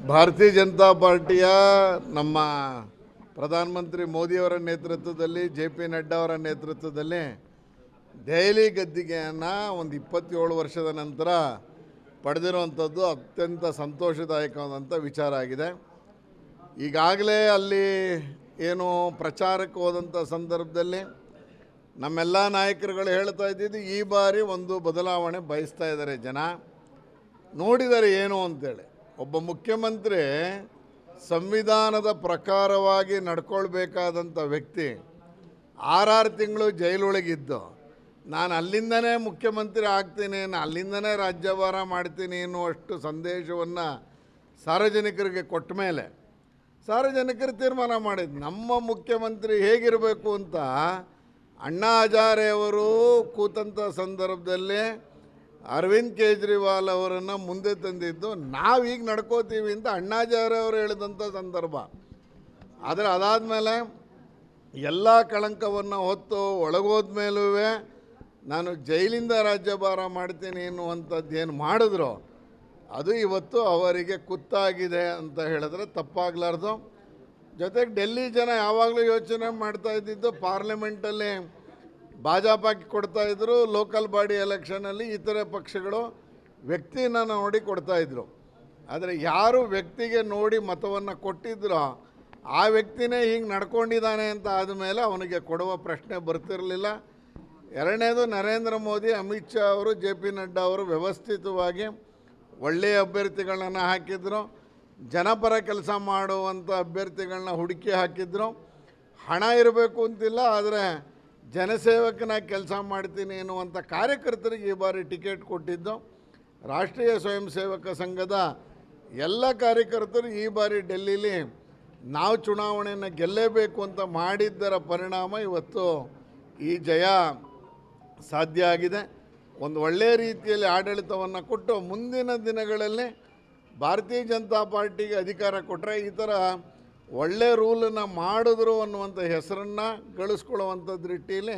ಭಾರತೀಯ ಜನತಾ ಪಾರ್ಟಿಯ ನಮ್ಮ ಪ್ರಧಾನಮಂತ್ರಿ ಮೋದಿಯವರ ನೇತೃತ್ವದಲ್ಲಿ JP ನಡ್ಡಾ ಅವರ ನೇತೃತ್ವದಲ್ಲಿ ದೆಹಲಿ ಗದ್ದಿಗೆಯನ್ನು ಒಂದು 27 ವರ್ಷದ ನಂತರ ಪಡೆದಿರುವಂಥದ್ದು ಅತ್ಯಂತ ಸಂತೋಷದಾಯಕವಾದಂಥ ವಿಚಾರ ಆಗಿದೆ. ಈಗಾಗಲೇ ಅಲ್ಲಿ ಏನು ಪ್ರಚಾರಕ್ಕೆ ಹೋದಂಥ ಸಂದರ್ಭದಲ್ಲಿ ನಮ್ಮೆಲ್ಲ ನಾಯಕರುಗಳು ಹೇಳ್ತಾ ಇದ್ದಿದ್ದು ಈ ಬಾರಿ ಒಂದು ಬದಲಾವಣೆ ಬಯಸ್ತಾ ಇದ್ದಾರೆ, ಜನ ನೋಡಿದ್ದಾರೆ ಏನು ಅಂತೇಳಿ. ಒಬ್ಬ ಮುಖ್ಯಮಂತ್ರಿ ಸಂವಿಧಾನದ ಪ್ರಕಾರವಾಗಿ ನಡ್ಕೊಳ್ಬೇಕಾದಂಥ ವ್ಯಕ್ತಿ 6 ತಿಂಗಳು ಜೈಲೊಳಗಿದ್ದು ನಾನು ಅಲ್ಲಿಂದನೇ ಮುಖ್ಯಮಂತ್ರಿ ಆಗ್ತೀನಿ, ನಾನು ಅಲ್ಲಿಂದನೇ ರಾಜ್ಯಭಾರ ಮಾಡ್ತೀನಿ ಎನ್ನುವಷ್ಟು ಸಂದೇಶವನ್ನು ಸಾರ್ವಜನಿಕರಿಗೆ ಕೊಟ್ಟ ಮೇಲೆ ಸಾರ್ವಜನಿಕರು ತೀರ್ಮಾನ ಮಾಡಿದ್ದು ನಮ್ಮ ಮುಖ್ಯಮಂತ್ರಿ ಹೇಗಿರಬೇಕು ಅಂತ. ಅಣ್ಣಾ ಹಜಾರೆಯವರು ಕೂತಂಥ ಸಂದರ್ಭದಲ್ಲಿ ಅರವಿಂದ್ ಕೇಜ್ರಿವಾಲ್ ಅವರನ್ನು ಮುಂದೆ ತಂದಿದ್ದು ನಾವೀಗ ನಡ್ಕೋತೀವಿ ಅಂತ ಅಣ್ಣಾ ಹಜಾರೆ ಅವರು ಹೇಳಿದಂಥ ಸಂದರ್ಭ. ಆದರೆ ಅದಾದಮೇಲೆ ಎಲ್ಲ ಕಳಂಕವನ್ನು ಹೊತ್ತು ಒಳಗೋದ ಮೇಲೂ ನಾನು ಜೈಲಿಂದ ರಾಜ್ಯಭಾರ ಮಾಡ್ತೀನಿ ಎನ್ನುವಂಥದ್ದು ಏನು ಮಾಡಿದ್ರು ಅದು ಇವತ್ತು ಅವರಿಗೆ ಕುತ್ತಾಗಿದೆ ಅಂತ ಹೇಳಿದ್ರೆ ತಪ್ಪಾಗಲಾರ್ದು. ಜೊತೆಗೆ ಡೆಲ್ಲಿ ಜನ ಯಾವಾಗಲೂ ಯೋಚನೆ ಮಾಡ್ತಾ ಇದ್ದಿದ್ದು ಪಾರ್ಲಿಮೆಂಟಲ್ಲಿ ಭಾಜಪಕ್ಕೆ ಕೊಡ್ತಾಯಿದ್ರು, ಲೋಕಲ್ ಬಾಡಿ ಎಲೆಕ್ಷನಲ್ಲಿ ಇತರೆ ಪಕ್ಷಗಳು ವ್ಯಕ್ತಿನ ನೋಡಿ ಕೊಡ್ತಾಯಿದ್ರು. ಆದರೆ ಯಾರು ವ್ಯಕ್ತಿಗೆ ನೋಡಿ ಮತವನ್ನು ಕೊಟ್ಟಿದ್ರೋ ಆ ವ್ಯಕ್ತಿನೇ ಹಿಂಗೆ ನಡ್ಕೊಂಡಿದ್ದಾನೆ ಅಂತ ಆದಮೇಲೆ ಅವನಿಗೆ ಕೊಡುವ ಪ್ರಶ್ನೆ ಬರ್ತಿರಲಿಲ್ಲ. ಎರಡನೇದು, ನರೇಂದ್ರ ಮೋದಿ, ಅಮಿತ್ ಶಾ ಅವರು, JP ನಡ್ಡಾ ಅವರು ವ್ಯವಸ್ಥಿತವಾಗಿ ಒಳ್ಳೆಯ ಅಭ್ಯರ್ಥಿಗಳನ್ನ ಹಾಕಿದ್ರು, ಜನಪರ ಕೆಲಸ ಮಾಡುವಂಥ ಅಭ್ಯರ್ಥಿಗಳನ್ನ ಹುಡುಕಿ ಹಾಕಿದ್ರು. ಹಣ ಇರಬೇಕು ಅಂತಿಲ್ಲ, ಆದರೆ ಜನಸೇವಕನಾಗಿ ಕೆಲಸ ಮಾಡ್ತೀನಿ ಎನ್ನುವಂಥ ಕಾರ್ಯಕರ್ತರಿಗೆ ಈ ಬಾರಿ ಟಿಕೆಟ್ ಕೊಟ್ಟಿದ್ದು. ರಾಷ್ಟ್ರೀಯ ಸ್ವಯಂ ಸೇವಕ ಸಂಘದ ಎಲ್ಲ ಕಾರ್ಯಕರ್ತರು ಈ ಬಾರಿ ಡೆಲ್ಲಿಲಿ ನಾವು ಚುನಾವಣೆಯನ್ನು ಗೆಲ್ಲೇಬೇಕು ಅಂತ ಮಾಡಿದ್ದರ ಪರಿಣಾಮ ಇವತ್ತು ಈ ಜಯ ಸಾಧ್ಯ ಆಗಿದೆ. ಒಂದು ಒಳ್ಳೆಯ ರೀತಿಯಲ್ಲಿ ಆಡಳಿತವನ್ನು ಕೊಟ್ಟು ಮುಂದಿನ ದಿನಗಳಲ್ಲಿ ಭಾರತೀಯ ಜನತಾ ಪಾರ್ಟಿಗೆ ಅಧಿಕಾರ ಕೊಟ್ಟರೆ ಈ ಥರ ಒಳ್ಳೆ ರೂಲನ್ನು ಮಾಡಿದ್ರು ಅನ್ನುವಂಥ ಹೆಸರನ್ನು ಗಳಿಸ್ಕೊಳ್ಳುವಂಥ ದೃಷ್ಟಿಯಲ್ಲಿ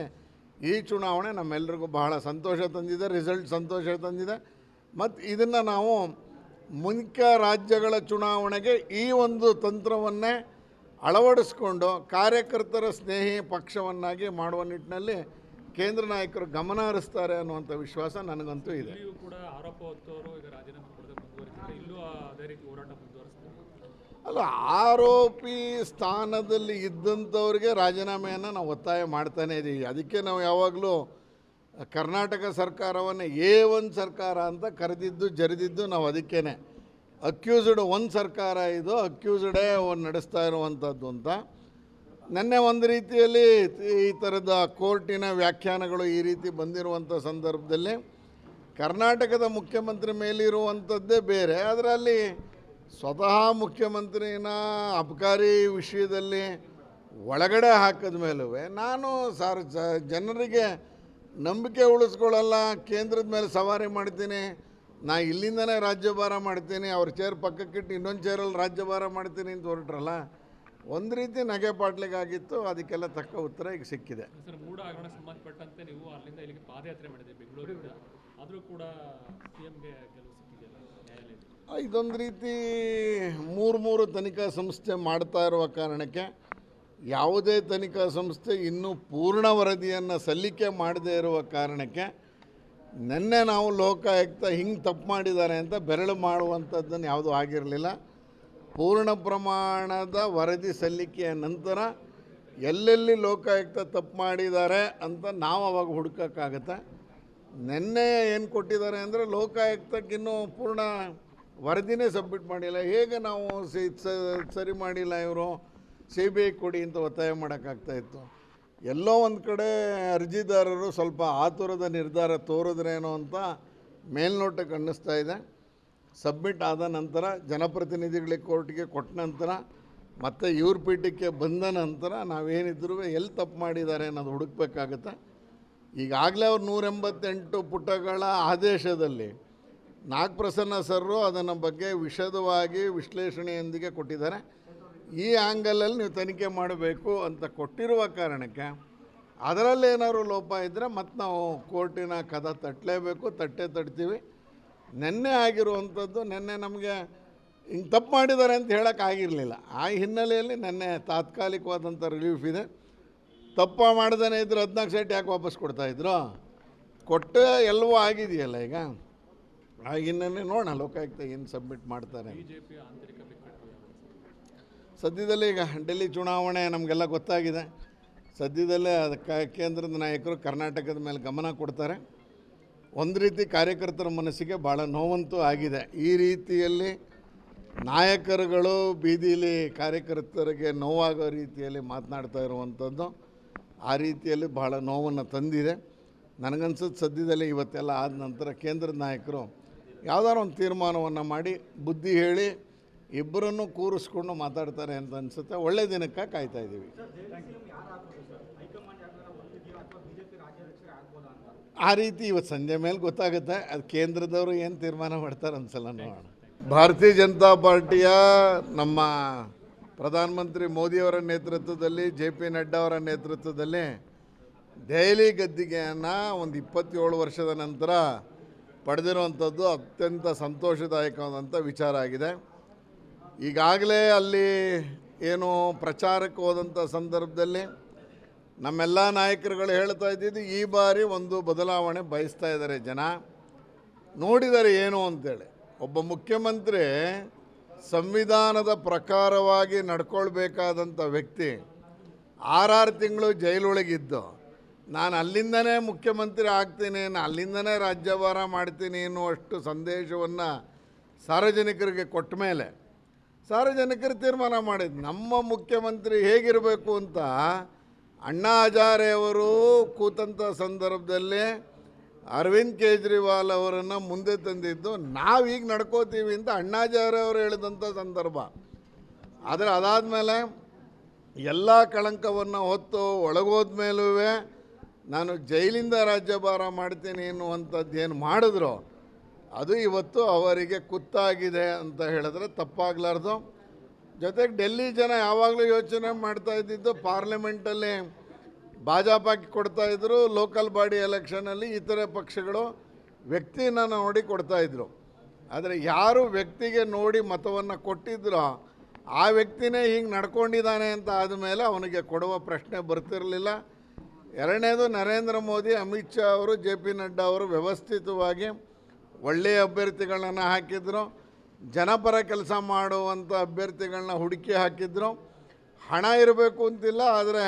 ಈ ಚುನಾವಣೆ ನಮ್ಮೆಲ್ಲರಿಗೂ ಬಹಳ ಸಂತೋಷ ತಂದಿದೆ, ರಿಸಲ್ಟ್ ಸಂತೋಷ ತಂದಿದೆ. ಮತ್ತು ಇದನ್ನು ನಾವು ಮುಖ್ಯ ರಾಜ್ಯಗಳ ಚುನಾವಣೆಗೆ ಈ ಒಂದು ತಂತ್ರವನ್ನೇ ಅಳವಡಿಸ್ಕೊಂಡು ಕಾರ್ಯಕರ್ತರ ಸ್ನೇಹಿ ಪಕ್ಷವನ್ನಾಗಿ ಮಾಡುವ ನಿಟ್ಟಿನಲ್ಲಿ ಕೇಂದ್ರ ನಾಯಕರು ಗಮನ ಹರಿಸ್ತಾರೆ ಅನ್ನುವಂಥ ವಿಶ್ವಾಸ ನನಗಂತೂ ಇದೆ. ಅಲ್ಲ, ಆರೋಪಿ ಸ್ಥಾನದಲ್ಲಿ ಇದ್ದಂಥವ್ರಿಗೆ ರಾಜೀನಾಮೆಯನ್ನು ನಾವು ಒತ್ತಾಯ ಮಾಡ್ತಾನೇ ಇದ್ದೀವಿ. ಅದಕ್ಕೆ ನಾವು ಯಾವಾಗಲೂ ಕರ್ನಾಟಕ ಸರ್ಕಾರವನ್ನು A1 ಸರ್ಕಾರ ಅಂತ ಕರೆದಿದ್ದು ಜರಿದಿದ್ದು ನಾವು ಅದಕ್ಕೇ. ಅಕ್ಯೂಸ್ಡ್ ಒಂದು ಸರ್ಕಾರ ಇದು, ಅಕ್ಯೂಸ್ಡೇ ನಡೆಸ್ತಾ ಇರುವಂಥದ್ದು ಅಂತ. ನೆನ್ನೆ ಒಂದು ರೀತಿಯಲ್ಲಿ ಈ ಥರದ ಕೋರ್ಟಿನ ವ್ಯಾಖ್ಯಾನಗಳು ಈ ರೀತಿ ಬಂದಿರುವಂಥ ಸಂದರ್ಭದಲ್ಲಿ ಕರ್ನಾಟಕದ ಮುಖ್ಯಮಂತ್ರಿ ಮೇಲಿರುವಂಥದ್ದೇ ಬೇರೆ, ಆದರೆ ಅಲ್ಲಿ ಸ್ವತಃ ಮುಖ್ಯಮಂತ್ರಿನ ಅಬಕಾರಿ ವಿಷಯದಲ್ಲಿ ಒಳಗಡೆ ಹಾಕಿದ ಮೇಲೂ ನಾನು ಜನರಿಗೆ ನಂಬಿಕೆ ಉಳಿಸ್ಕೊಳ್ಳಲ್ಲ, ಕೇಂದ್ರದ ಮೇಲೆ ಸವಾರಿ ಮಾಡ್ತೀನಿ, ನಾ ಇಲ್ಲಿಂದನೇ ರಾಜ್ಯಭಾರ ಮಾಡ್ತೀನಿ, ಅವ್ರ ಚೇರ್ ಪಕ್ಕಕ್ಕಿಟ್ಟು ಇನ್ನೊಂದು ಚೇರಲ್ಲಿ ರಾಜ್ಯಭಾರ ಮಾಡ್ತೀನಿ ಅಂತ ಹೊರಟ್ರಲ್ಲ, ಒಂದು ರೀತಿ ನಗೆ ಪಾಟ್ಲಿಗಾಗಿತ್ತು. ಅದಕ್ಕೆಲ್ಲ ತಕ್ಕ ಉತ್ತರ ಈಗ ಸಿಕ್ಕಿದೆ. ಸರ್, ಮೂಢ ಹಗರಣ ಸಂಬಂಧಪಟ್ಟಂತೆ ನೀವು ಅಲ್ಲಿಂದ ಇಲ್ಲಿಗೆ ಪಾದಯಾತ್ರೆ ಮಾಡಿದ್ರಿ ಬೆಂಗಳೂರಿಂದ, ಆದರೂ ಕೂಡ CMಗೆ ಗೆಲುವು ಸಿಕ್ಕಿದೆಯಲ್ಲ ನ್ಯಾಯಾಲಯದಲ್ಲಿ. ಇದೊಂದು ರೀತಿ ಮೂರು ತನಿಖಾ ಸಂಸ್ಥೆ ಮಾಡ್ತಾ ಇರುವ ಕಾರಣಕ್ಕೆ ಯಾವುದೇ ತನಿಖಾ ಸಂಸ್ಥೆ ಇನ್ನೂ ಪೂರ್ಣ ವರದಿಯನ್ನು ಸಲ್ಲಿಕೆ ಮಾಡದೇ ಇರುವ ಕಾರಣಕ್ಕೆ ನಿನ್ನೆ ನಾವು ಲೋಕಾಯುಕ್ತ ಹಿಂಗೆ ತಪ್ಪು ಮಾಡಿದ್ದಾರೆ ಅಂತ ಬೆರಳು ಮಾಡುವಂಥದ್ದನ್ನು ಯಾವುದೂ ಆಗಿರಲಿಲ್ಲ. ಪೂರ್ಣ ಪ್ರಮಾಣದ ವರದಿ ಸಲ್ಲಿಕೆಯ ನಂತರ ಎಲ್ಲೆಲ್ಲಿ ಲೋಕಾಯುಕ್ತ ತಪ್ಪು ಮಾಡಿದ್ದಾರೆ ಅಂತ ನಾವು ಅವಾಗ ಹುಡುಕೋಕ್ಕಾಗತ್ತೆ. ನಿನ್ನೆ ಏನು ಕೊಟ್ಟಿದ್ದಾರೆ ಅಂದರೆ ಲೋಕಾಯುಕ್ತಕ್ಕಿನ್ನೂ ಪೂರ್ಣ ವರದಿನೇ ಸಬ್ಮಿಟ್ ಮಾಡಿಲ್ಲ. ಹೇಗೆ ನಾವು ಸರಿ ಮಾಡಿಲ್ಲ ಇವರು CBI ಕೊಡಿ ಅಂತ ಒತ್ತಾಯ ಮಾಡೋಕ್ಕಾಗ್ತಾಯಿತ್ತು. ಎಲ್ಲೋ ಒಂದು ಕಡೆ ಅರ್ಜಿದಾರರು ಸ್ವಲ್ಪ ಆತುರದ ನಿರ್ಧಾರ ತೋರಿದ್ರೇನೋ ಅಂತ ಮೇಲ್ನೋಟಕ್ಕೆ ಅನ್ನಿಸ್ತಾ ಇದೆ. ಸಬ್ಮಿಟ್ ಆದ ನಂತರ ಜನಪ್ರತಿನಿಧಿಗಳಿಗೆ ಕೋರ್ಟ್ಗೆ ಕೊಟ್ಟ ನಂತರ ಮತ್ತು ಇವ್ರ ಪೀಠಕ್ಕೆ ಬಂದ ನಂತರ ನಾವೇನಿದ್ರೂ ಎಲ್ಲಿ ತಪ್ಪು ಮಾಡಿದ್ದಾರೆ ಅನ್ನೋದು ಹುಡುಕಬೇಕಾಗತ್ತೆ. ಈಗಾಗಲೇ ಅವ್ರು 188 ಪುಟಗಳ ಆದೇಶದಲ್ಲಿ ನಾಗಪ್ರಸನ್ನ ಸರ್ರು ಅದನ್ನು ಬಗ್ಗೆ ವಿಶದವಾಗಿ ವಿಶ್ಲೇಷಣೆಯೊಂದಿಗೆ ಕೊಟ್ಟಿದ್ದಾರೆ. ಈ ಆ್ಯಂಗಲಲ್ಲಿ ನೀವು ತನಿಖೆ ಮಾಡಬೇಕು ಅಂತ ಕೊಟ್ಟಿರುವ ಕಾರಣಕ್ಕೆ ಅದರಲ್ಲೇನಾದ್ರು ಲೋಪ ಇದ್ದರೆ ಮತ್ತು ನಾವು ಕೋರ್ಟಿನ ಕದ ತಟ್ಟಲೇಬೇಕು, ತಟ್ಟೇ ತಟ್ತೀವಿ. ನೆನ್ನೆ ಆಗಿರುವಂಥದ್ದು, ನೆನ್ನೆ ನಮಗೆ ಹಿಂಗೆ ತಪ್ಪು ಮಾಡಿದ್ದಾರೆ ಅಂತ ಹೇಳೋಕ್ಕಾಗಿರಲಿಲ್ಲ. ಆ ಹಿನ್ನೆಲೆಯಲ್ಲಿ ನೆನ್ನೆ ತಾತ್ಕಾಲಿಕವಾದಂಥ ರಿಲೀಫ್ ಇದೆ. ತಪ್ಪು ಮಾಡ್ದೇ ಇದ್ದರೆ 14 ಸೀಟ್ ಯಾಕೆ ವಾಪಸ್ ಕೊಡ್ತಾಯಿದ್ರು? ಕೊಟ್ಟು ಎಲ್ಲವೂ ಆಗಿದೆಯಲ್ಲ ಈಗ. ಆ ಹಿನ್ನೆಲೆ ನೋಡೋಣ ಲೋಕಾಯುಕ್ತ ಏನು ಸಬ್ಮಿಟ್ ಮಾಡ್ತಾರೆ. ಬಿಜೆಪಿ ಆಂತರಿಕ ಬಿಕ್ಕಟ್ಟು ಸದ್ಯದಲ್ಲೇ ಈಗ ಡೆಲ್ಲಿ ಚುನಾವಣೆ ನಮಗೆಲ್ಲ ಗೊತ್ತಾಗಿದೆ. ಸದ್ಯದಲ್ಲೇ ಅದಕ್ಕೆ ಕೇಂದ್ರದ ನಾಯಕರು ಕರ್ನಾಟಕದ ಮೇಲೆ ಗಮನ ಕೊಡ್ತಾರೆ. ಒಂದು ರೀತಿ ಕಾರ್ಯಕರ್ತರ ಮನಸ್ಸಿಗೆ ಭಾಳ ನೋವಂತೂ ಆಗಿದೆ. ಈ ರೀತಿಯಲ್ಲಿ ನಾಯಕರುಗಳು ಬೀದಿಲಿ ಕಾರ್ಯಕರ್ತರಿಗೆ ನೋವಾಗೋ ರೀತಿಯಲ್ಲಿ ಮಾತನಾಡ್ತಾ ಇರುವಂಥದ್ದು ಆ ರೀತಿಯಲ್ಲಿ ಭಾಳ ನೋವನ್ನು ತಂದಿದೆ. ನನಗನ್ಸುತ್ತೆ ಸದ್ಯದಲ್ಲೇ ಇವತ್ತೆಲ್ಲ ಆದ ನಂತರ ಕೇಂದ್ರದ ನಾಯಕರು ಯಾವುದಾದ್ರು ಒಂದು ತೀರ್ಮಾನವನ್ನು ಮಾಡಿ ಬುದ್ಧಿ ಹೇಳಿ ಇಬ್ಬರನ್ನು ಕೂರಿಸ್ಕೊಂಡು ಮಾತಾಡ್ತಾರೆ ಅಂತ ಅನಿಸುತ್ತೆ. ಒಳ್ಳೆಯ ದಿನಕ್ಕೆ ಕಾಯ್ತಾ ಇದ್ದೀವಿ. ಆ ರೀತಿ ಇವತ್ತು ಸಂಜೆ ಮೇಲೆ ಗೊತ್ತಾಗುತ್ತೆ. ಅದು ಕೇಂದ್ರದವರು ಏನು ತೀರ್ಮಾನ ಮಾಡ್ತಾರೆ ಅನ್ಸಲ್ಲ, ನೋಡೋಣ. ಭಾರತೀಯ ಜನತಾ ಪಾರ್ಟಿಯ ನಮ್ಮ ಪ್ರಧಾನಮಂತ್ರಿ ಮೋದಿಯವರ ನೇತೃತ್ವದಲ್ಲಿ JP ನಡ್ಡಾ ಅವರ ನೇತೃತ್ವದಲ್ಲಿ ದೆಹಲಿ ಗದ್ದಿಗೆಯನ್ನು ಒಂದು 27 ವರ್ಷದ ನಂತರ ಪಡೆದಿರುವಂಥದ್ದು ಅತ್ಯಂತ ಸಂತೋಷದಾಯಕವಾದಂಥ ವಿಚಾರ ಆಗಿದೆ. ಈಗಾಗಲೇ ಅಲ್ಲಿ ಏನು ಪ್ರಚಾರಕ್ಕೆ ಹೋದಂಥ ಸಂದರ್ಭದಲ್ಲಿ ನಮ್ಮೆಲ್ಲ ನಾಯಕರುಗಳು ಹೇಳ್ತಾ ಇದ್ದಿದ್ದು ಈ ಬಾರಿ ಒಂದು ಬದಲಾವಣೆ ಬಯಸ್ತಾ ಇದ್ದಾರೆ ಜನ, ನೋಡಿದ್ದಾರೆ ಏನು ಅಂತೇಳಿ. ಒಬ್ಬ ಮುಖ್ಯಮಂತ್ರಿ ಸಂವಿಧಾನದ ಪ್ರಕಾರವಾಗಿ ನಡ್ಕೊಳ್ಬೇಕಾದಂಥ ವ್ಯಕ್ತಿ 6 ತಿಂಗಳು ಜೈಲೊಳಗಿದ್ದು ನಾನು ಅಲ್ಲಿಂದನೇ ಮುಖ್ಯಮಂತ್ರಿ ಆಗ್ತೀನಿ, ನಾನು ಅಲ್ಲಿಂದನೇ ರಾಜ್ಯಭಾರ ಮಾಡ್ತೀನಿ ಎನ್ನುವಷ್ಟು ಸಂದೇಶವನ್ನು ಸಾರ್ವಜನಿಕರಿಗೆ ಕೊಟ್ಟ ಮೇಲೆ ಸಾರ್ವಜನಿಕರು ತೀರ್ಮಾನ ಮಾಡಿದ್ದು ನಮ್ಮ ಮುಖ್ಯಮಂತ್ರಿ ಹೇಗಿರಬೇಕು ಅಂತ. ಅಣ್ಣಾ ಹಜಾರೆಯವರು ಕೂತಂಥ ಸಂದರ್ಭದಲ್ಲಿ ಅರವಿಂದ್ ಕೇಜ್ರಿವಾಲ್ ಅವರನ್ನು ಮುಂದೆ ತಂದಿದ್ದು ನಾವೀಗ ನಡ್ಕೋತೀವಿ ಅಂತ ಅಣ್ಣಾ ಹಜಾರೆ ಅವರು ಹೇಳಿದಂಥ ಸಂದರ್ಭ. ಆದರೆ ಅದಾದಮೇಲೆ ಎಲ್ಲ ಕಳಂಕವನ್ನು ಹೊತ್ತು ಒಳಗೋದ ಮೇಲೂ ನಾನು ಜೈಲಿಂದ ರಾಜ್ಯಭಾರ ಮಾಡ್ತೀನಿ ಎನ್ನುವಂಥದ್ದು ಏನು ಮಾಡಿದ್ರು ಅದು ಇವತ್ತು ಅವರಿಗೆ ಕುತ್ತಾಗಿದೆ ಅಂತ ಹೇಳಿದ್ರೆ ತಪ್ಪಾಗಲಾರ್ದು. ಜೊತೆಗೆ ಡೆಲ್ಲಿ ಜನ ಯಾವಾಗಲೂ ಯೋಚನೆ ಮಾಡ್ತಾ ಇದ್ದಿದ್ದು ಪಾರ್ಲಿಮೆಂಟಲ್ಲಿ ಭಾಜಪಕ್ಕೆ ಕೊಡ್ತಾಯಿದ್ರು, ಲೋಕಲ್ ಬಾಡಿ ಎಲೆಕ್ಷನಲ್ಲಿ ಇತರೆ ಪಕ್ಷಗಳು ವ್ಯಕ್ತಿನ ನೋಡಿ ಕೊಡ್ತಾಯಿದ್ರು. ಆದರೆ ಯಾರು ವ್ಯಕ್ತಿಗೆ ನೋಡಿ ಮತವನ್ನು ಕೊಟ್ಟಿದ್ರೋ ಆ ವ್ಯಕ್ತಿನೇ ಹಿಂಗೆ ನಡ್ಕೊಂಡಿದ್ದಾನೆ ಅಂತ ಆದಮೇಲೆ ಅವನಿಗೆ ಕೊಡುವ ಪ್ರಶ್ನೆ ಬರ್ತಿರಲಿಲ್ಲ. ಎರಡನೇದು, ನರೇಂದ್ರ ಮೋದಿ, ಅಮಿತ್ ಶಾ ಅವರು, JP ನಡ್ಡಾ ಅವರು ವ್ಯವಸ್ಥಿತವಾಗಿ ಒಳ್ಳೆಯ ಅಭ್ಯರ್ಥಿಗಳನ್ನ ಹಾಕಿದ್ರು, ಜನಪರ ಕೆಲಸ ಮಾಡುವಂಥ ಅಭ್ಯರ್ಥಿಗಳನ್ನ ಹುಡುಕಿ ಹಾಕಿದ್ರು. ಹಣ ಇರಬೇಕು ಅಂತಿಲ್ಲ, ಆದರೆ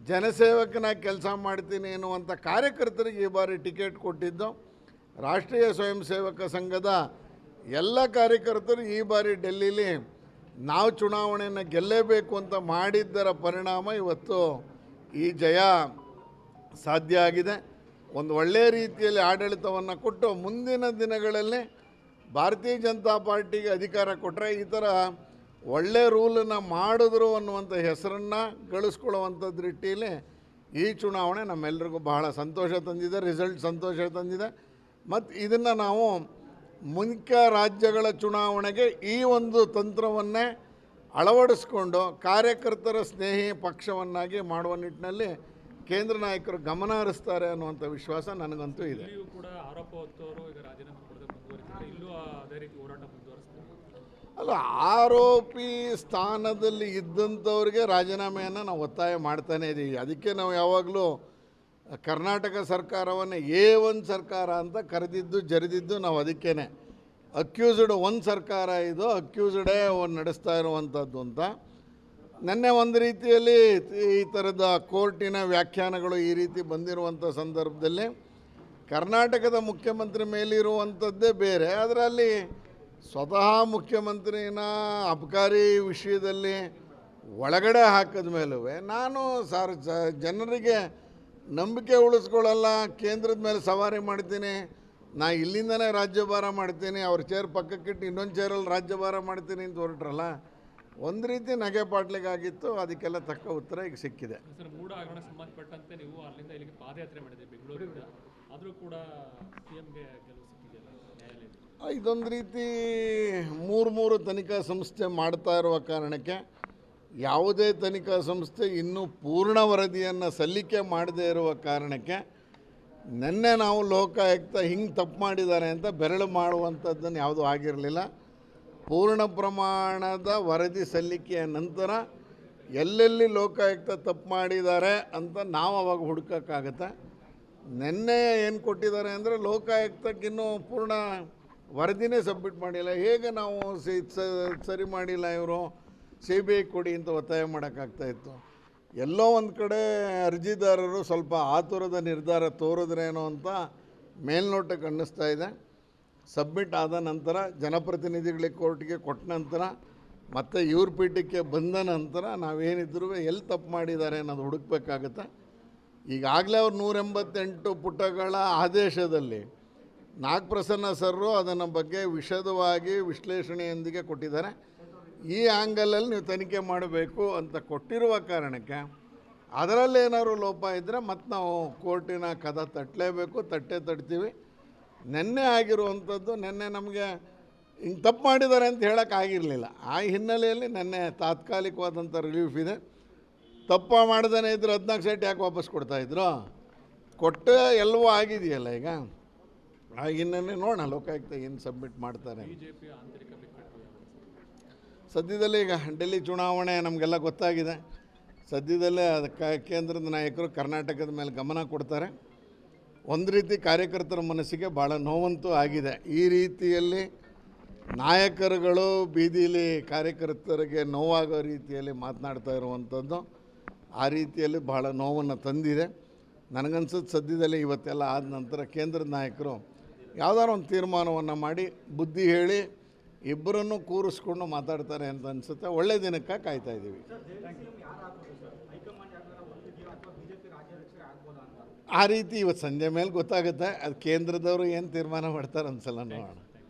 ಜನಸೇವಕನಾಗಿ ಕೆಲಸ ಮಾಡ್ತೀನಿ ಎನ್ನುವಂಥ ಕಾರ್ಯಕರ್ತರಿಗೆ ಈ ಬಾರಿ ಟಿಕೆಟ್ ಕೊಟ್ಟಿದ್ದು. ರಾಷ್ಟ್ರೀಯ ಸ್ವಯಂ ಸೇವಕ ಸಂಘದ ಎಲ್ಲ ಕಾರ್ಯಕರ್ತರು ಈ ಬಾರಿ ಡೆಲ್ಲಿಲಿ ನಾವು ಚುನಾವಣೆಯನ್ನು ಗೆಲ್ಲೇಬೇಕು ಅಂತ ಮಾಡಿದ್ದರ ಪರಿಣಾಮ ಇವತ್ತು ಈ ಜಯ ಸಾಧ್ಯ ಆಗಿದೆ. ಒಂದು ಒಳ್ಳೆಯ ರೀತಿಯಲ್ಲಿ ಆಡಳಿತವನ್ನು ಕೊಟ್ಟು ಮುಂದಿನ ದಿನಗಳಲ್ಲಿ ಭಾರತೀಯ ಜನತಾ ಪಾರ್ಟಿಗೆ ಅಧಿಕಾರ ಕೊಟ್ಟರೆ ಈ ಥರ ಒಳ್ಳೆ ರೂಲನ್ನು ಮಾಡಿದ್ರು ಅನ್ನುವಂಥ ಹೆಸರನ್ನು ಗಳಿಸ್ಕೊಳ್ಳುವಂಥ ರೀತಿಯಲ್ಲಿ ಈ ಚುನಾವಣೆ ನಮ್ಮೆಲ್ಲರಿಗೂ ಬಹಳ ಸಂತೋಷ ತಂದಿದೆ, ರಿಸಲ್ಟ್ ಸಂತೋಷ ತಂದಿದೆ. ಮತ್ತು ಇದನ್ನು ನಾವು ಮುಖ್ಯ ರಾಜ್ಯಗಳ ಚುನಾವಣೆಗೆ ಈ ಒಂದು ತಂತ್ರವನ್ನೇ ಅಳವಡಿಸ್ಕೊಂಡು ಕಾರ್ಯಕರ್ತರ ಸ್ನೇಹಿ ಪಕ್ಷವನ್ನಾಗಿ ಮಾಡುವ ನಿಟ್ಟಿನಲ್ಲಿ ಕೇಂದ್ರ ನಾಯಕರು ಗಮನ ಹರಿಸ್ತಾರೆ ಅನ್ನುವಂಥ ವಿಶ್ವಾಸ ನನಗಂತೂ ಇದೆ. ಇಲ್ಲಿಯೂ ಕೂಡ ಆರೋಪ ಹೊತ್ತವರು ಈಗ ರಾಜೀನಾಮೆ ಕೊಡದೆ ಮುಂದುವರಿತಾರೆ, ಇಲ್ಲೂ ಅದೇ ರೀತಿ ಹೋರಾಟ ಮುಂದುವರಿಸ್ತಾರೆ. ಅಲ್ಲ, ಆರೋಪಿ ಸ್ಥಾನದಲ್ಲಿ ಇದ್ದಂಥವ್ರಿಗೆ ರಾಜೀನಾಮೆಯನ್ನು ನಾವು ಒತ್ತಾಯ ಮಾಡ್ತಾನೇ ಇದ್ದೀವಿ. ಅದಕ್ಕೆ ನಾವು ಯಾವಾಗಲೂ ಕರ್ನಾಟಕ ಸರ್ಕಾರವನ್ನು A1 ಸರ್ಕಾರ ಅಂತ ಕರೆದಿದ್ದು ಜರಿದಿದ್ದು ನಾವು ಅದಕ್ಕೇ. ಅಕ್ಯೂಸ್ಡ್ ಒಂದು ಸರ್ಕಾರ ಇದು, ಅಕ್ಯೂಸ್ಡೇ ಒಂದು ನಡೆಸ್ತಾ ಇರುವಂಥದ್ದು ಅಂತ. ನೆನ್ನೆ ಒಂದು ರೀತಿಯಲ್ಲಿ ಈ ಥರದ ಕೋರ್ಟಿನ ವ್ಯಾಖ್ಯಾನಗಳು ಈ ರೀತಿ ಬಂದಿರುವಂಥ ಸಂದರ್ಭದಲ್ಲಿ ಕರ್ನಾಟಕದ ಮುಖ್ಯಮಂತ್ರಿ ಮೇಲಿರುವಂಥದ್ದೇ ಬೇರೆ, ಆದರೆ ಅಲ್ಲಿ ಸ್ವತಃ ಮುಖ್ಯಮಂತ್ರಿನ ಅಬಕಾರಿ ವಿಷಯದಲ್ಲಿ ಒಳಗಡೆ ಹಾಕಿದ ಮೇಲೂ ನಾನು ಜನರಿಗೆ ನಂಬಿಕೆ ಉಳಿಸ್ಕೊಳ್ಳಲ್ಲ, ಕೇಂದ್ರದ ಮೇಲೆ ಸವಾರಿ ಮಾಡ್ತೀನಿ, ನಾ ಇಲ್ಲಿಂದನೇ ರಾಜ್ಯಭಾರ ಮಾಡ್ತೀನಿ, ಅವ್ರ ಚೇರ್ ಪಕ್ಕಕ್ಕಿಟ್ಟು ಇನ್ನೊಂದು ಚೇರಲ್ಲಿ ರಾಜ್ಯಭಾರ ಮಾಡ್ತೀನಿ ಅಂತ ಹೊರಟ್ರಲ್ಲ, ಒಂದು ರೀತಿ ನಗೆ ಪಾಟ್ಲಿಗಾಗಿತ್ತು. ಅದಕ್ಕೆಲ್ಲ ತಕ್ಕ ಉತ್ತರ ಈಗ ಸಿಕ್ಕಿದೆ. ಸರ್, ಮೂಢ ಹಗರಣ ಸಂಬಂಧಪಟ್ಟಂತೆ ನೀವು ಅಲ್ಲಿಂದ ಇಲ್ಲಿಗೆ ಪಾದಯಾತ್ರೆ ಮಾಡಿದ್ರಿ ಬೆಂಗಳೂರಿಂದ, ಆದರೂ ಕೂಡ CMಗೆ ಗೆಲುವು ಸಿಕ್ಕಿದೆಯಲ್ಲ ನ್ಯಾಯಾಲಯದಲ್ಲಿ. ಇದೊಂದು ರೀತಿ ಮೂರು ತನಿಖಾ ಸಂಸ್ಥೆ ಮಾಡ್ತಾ ಇರುವ ಕಾರಣಕ್ಕೆ ಯಾವುದೇ ತನಿಖಾ ಸಂಸ್ಥೆ ಇನ್ನೂ ಪೂರ್ಣ ವರದಿಯನ್ನು ಸಲ್ಲಿಕೆ ಮಾಡದೇ ಇರುವ ಕಾರಣಕ್ಕೆ ನಿನ್ನೆ ನಾವು ಲೋಕಾಯುಕ್ತ ಹಿಂಗೆ ತಪ್ಪು ಮಾಡಿದ್ದಾರೆ ಅಂತ ಬೆರಳು ಮಾಡುವಂಥದ್ದನ್ನು ಯಾವುದೂ ಆಗಿರಲಿಲ್ಲ. ಪೂರ್ಣ ಪ್ರಮಾಣದ ವರದಿ ಸಲ್ಲಿಕೆಯ ನಂತರ ಎಲ್ಲೆಲ್ಲಿ ಲೋಕಾಯುಕ್ತ ತಪ್ಪು ಮಾಡಿದ್ದಾರೆ ಅಂತ ನಾವು ಅವಾಗ ಹುಡುಕೋಕ್ಕಾಗತ್ತೆ. ನಿನ್ನೆ ಏನು ಕೊಟ್ಟಿದ್ದಾರೆ ಅಂದರೆ ಲೋಕಾಯುಕ್ತಕ್ಕಿನ್ನೂ ಪೂರ್ಣ ವರದಿನೇ ಸಬ್ಮಿಟ್ ಮಾಡಿಲ್ಲ. ಹೇಗೆ ನಾವು ಸರಿ ಮಾಡಿಲ್ಲ ಇವರು ಸಿ ಬಿ ಐ ಕೊಡಿ ಅಂತ ಒತ್ತಾಯ ಮಾಡೋಕ್ಕಾಗ್ತಾಯಿತ್ತು. ಎಲ್ಲೋ ಒಂದು ಕಡೆ ಅರ್ಜಿದಾರರು ಸ್ವಲ್ಪ ಆತುರದ ನಿರ್ಧಾರ ತೋರಿದ್ರೇನೋ ಅಂತ ಮೇಲ್ನೋಟಕ್ಕೆ ಅನ್ನಿಸ್ತಾ ಇದೆ. ಸಬ್ಮಿಟ್ ಆದ ನಂತರ ಜನಪ್ರತಿನಿಧಿಗಳಿಗೆ ಕೋರ್ಟ್ಗೆ ಕೊಟ್ಟ ನಂತರ ಮತ್ತು ಇವ್ರ ಪೀಠಕ್ಕೆ ಬಂದ ನಂತರ ನಾವೇನಿದ್ರೂ ಎಲ್ಲಿ ತಪ್ಪು ಮಾಡಿದ್ದಾರೆ ಅನ್ನೋದು ಹುಡುಕಬೇಕಾಗತ್ತೆ. ಈಗಾಗಲೇ ಅವ್ರು 188 ಪುಟಗಳ ಆದೇಶದಲ್ಲಿ ನಾಗಪ್ರಸನ್ನ ಸರ್ರು ಅದನ್ನು ಬಗ್ಗೆ ವಿಶದವಾಗಿ ವಿಶ್ಲೇಷಣೆಯೊಂದಿಗೆ ಕೊಟ್ಟಿದ್ದಾರೆ. ಈ ಆ್ಯಂಗಲಲ್ಲಿ ನೀವು ತನಿಖೆ ಮಾಡಬೇಕು ಅಂತ ಕೊಟ್ಟಿರುವ ಕಾರಣಕ್ಕೆ ಅದರಲ್ಲೇನಾದ್ರು ಲೋಪ ಇದ್ದರೆ ಮತ್ತು ನಾವು ಕೋರ್ಟಿನ ಕದ ತಟ್ಟಲೇಬೇಕು, ತಟ್ತೀವಿ. ನೆನ್ನೆ ಆಗಿರುವಂಥದ್ದು ನೆನ್ನೆ ನಮಗೆ ಹಿಂಗೆ ತಪ್ಪು ಮಾಡಿದ್ದಾರೆ ಅಂತ ಹೇಳೋಕ್ಕಾಗಿರಲಿಲ್ಲ. ಆ ಹಿನ್ನೆಲೆಯಲ್ಲಿ ನೆನ್ನೆ ತಾತ್ಕಾಲಿಕವಾದಂಥ ರಿಲೀಫ್ ಇದೆ. ತಪ್ಪು ಮಾಡ್ದೇ ಇದ್ದರೆ 14 ಸೆಟ್ ಯಾಕೆ ವಾಪಸ್ ಕೊಡ್ತಾಯಿದ್ರು? ಕೊಟ್ಟು ಎಲ್ಲವೂ ಆಗಿದೆಯಲ್ಲ ಈಗ. ಆ ಹಿನ್ನೆಲೆ ನೋಡೋಣ ಲೋಕಾಯುಕ್ತ ಏನು ಸಬ್ಮಿಟ್ ಮಾಡ್ತಾರೆ. ಬಿಜೆಪಿಯ ಆಂತರಿಕ ಬಿಕ್ಕಟ್ಟು ಸದ್ಯದಲ್ಲೇ ಈಗ ಡೆಲ್ಲಿ ಚುನಾವಣೆ ನಮಗೆಲ್ಲ ಗೊತ್ತಾಗಿದೆ. ಸದ್ಯದಲ್ಲೇ ಅದಕ್ಕೆ ಕೇಂದ್ರದ ನಾಯಕರು ಕರ್ನಾಟಕದ ಮೇಲೆ ಗಮನ ಕೊಡ್ತಾರೆ. ಒಂದು ರೀತಿ ಕಾರ್ಯಕರ್ತರ ಮನಸ್ಸಿಗೆ ಭಾಳ ನೋವಂತೂ ಆಗಿದೆ. ಈ ರೀತಿಯಲ್ಲಿ ನಾಯಕರುಗಳು ಬೀದಿಲಿ ಕಾರ್ಯಕರ್ತರಿಗೆ ನೋವಾಗೋ ರೀತಿಯಲ್ಲಿ ಮಾತನಾಡ್ತಾ ಇರುವಂಥದ್ದು ಆ ರೀತಿಯಲ್ಲಿ ಭಾಳ ನೋವನ್ನು ತಂದಿದೆ. ನನಗನ್ಸುತ್ತೆ ಸದ್ಯದಲ್ಲೇ ಇವತ್ತೆಲ್ಲ ಆದ ನಂತರ ಕೇಂದ್ರದ ನಾಯಕರು ಯಾವುದಾದ್ರು ಒಂದು ತೀರ್ಮಾನವನ್ನು ಮಾಡಿ ಬುದ್ಧಿ ಹೇಳಿ ಇಬ್ಬರನ್ನು ಕೂರಿಸ್ಕೊಂಡು ಮಾತಾಡ್ತಾರೆ ಅಂತ ಅನಿಸುತ್ತೆ. ಒಳ್ಳೆಯ ದಿನಕ್ಕೆ ಕಾಯ್ತಾ ಇದ್ದೀವಿ. ಆ ರೀತಿ ಇವತ್ತು ಸಂಜೆ ಮೇಲೆ ಗೊತ್ತಾಗುತ್ತೆ. ಅದು ಕೇಂದ್ರದವರು ಏನು ತೀರ್ಮಾನ ಮಾಡ್ತಾರೆ ಅನ್ಸಲ್ಲ, ನೋಡೋಣ.